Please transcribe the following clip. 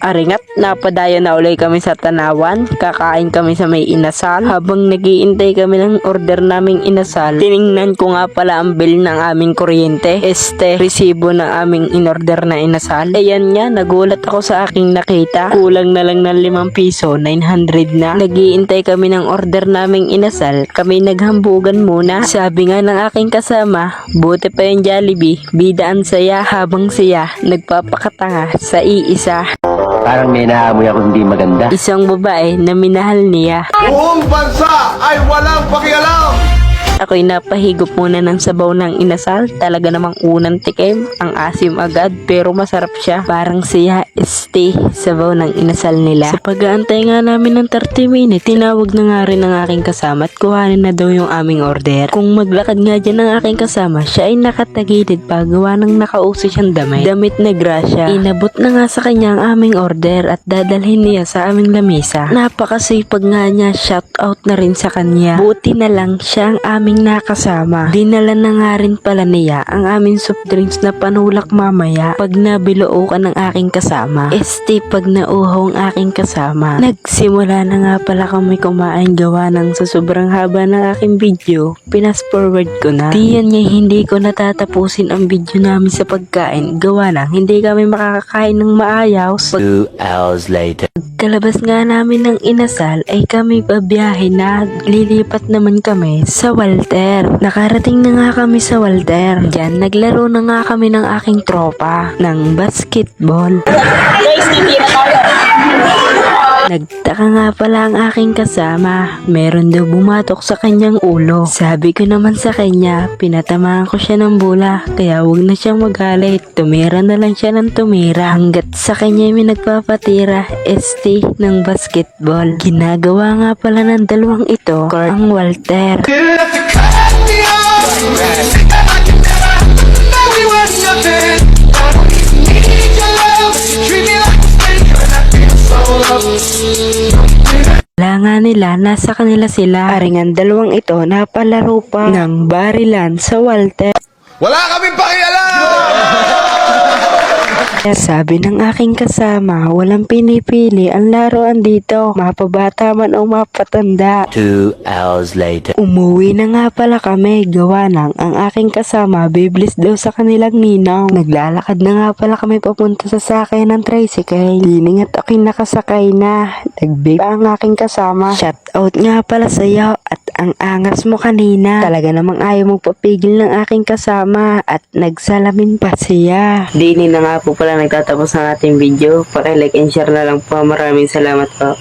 Aringat, napadayo na ulit kami sa Tanawan. Kakain kami sa may inasal. Habang nagiintay kami ng order naming inasal, tiningnan ko nga pala ang bill ng aming kuryente. Resibo ng aming inorder na inasal. Ayan nga, nagulat ako sa aking nakita. Kulang na lang ng 5 piso, 900 na. Nagiintay kami ng order naming inasal. Kami naghambugan muna. Sabi nga ng aking kasama, buti pa yung Jollibee. Bidaan saya habang siya nagpapakatanga sa iisa. Parang may naamoy ako hindi maganda. Isang babae na minahal niya. Buong bansa ay walang pakialam! Ako'y napahigop muna ng sabaw ng inasal. Talaga namang unang tikim. Ang asim agad pero masarap siya. Parang siya sabaw ng inasal nila. Sa pag-aantay nga namin ng 30 minutes, tinawag na nga rin ng aking kasama at kuhanin na daw yung aming order. Kung maglakad nga dyan ng aking kasama, siya ay nakatagilid pa gawa ng nakauso siyang damit. Damit na grasya. Inabot na nga sa kanya ang aming order at dadalhin niya sa aming lamesa. Napakasipag nga niya, shout out na rin sa kanya. Buti na lang siya ang aming nakasama. Dinala na nga rin pala niya ang aming soft drinks na panulak mamaya pag nabiloo ka ng aking kasama. Pag nauhaw ang aking kasama. Nagsimula na nga pala kami kumain gawa ng sa sobrang haba ng aking video. Pinas forward ko na. Diyan nga hindi ko natatapusin ang video namin sa pagkain. Gawa ng hindi kami makakakain ng maayos. 2 hours later. Kalabas nga namin ng inasal ay kami babiyahe na. Lilipat naman kami sa Walter. Nakarating na nga kami sa Walter. Diyan naglaro na nga kami ng aking tropa ng basketball. Nagtaka nga pala ang aking kasama. Meron daw bumatok sa kanyang ulo. Sabi ko naman sa kanya, pinatamaan ko siya ng bola. Kaya wag na siyang magalit. Tumira na lang siya ng tumira. Hanggat sa kanya may nagpapatira, ng basketball. Ginagawa nga pala ng dalawang ito, ang Walter. Wala nga nila, nasa kanila sila. Aring dalawang ito napalaro pa ng barilan sa Walter. Wala kaming pakialam! Sabi ng aking kasama, walang pinipili ang laruan dito, mapabata man o mapatanda. 2 hours later. Umuwi na nga pala kami, gawa ng ang aking kasama, biblis daw sa kanilang ninong. Naglalakad na nga pala kami papunta sa sakay ng tricycle. Dining at aking nakasakay na. Nag-vape pa ang aking kasama. Shout out nga pala sa'yo at ang angas mo kanina. Talaga namang ayaw magpapigil ng aking kasama at nagsalamin pa siya. Dini na nga po pala nagtatapos ang ating video. Paki-like and share na lang po. Maraming salamat po.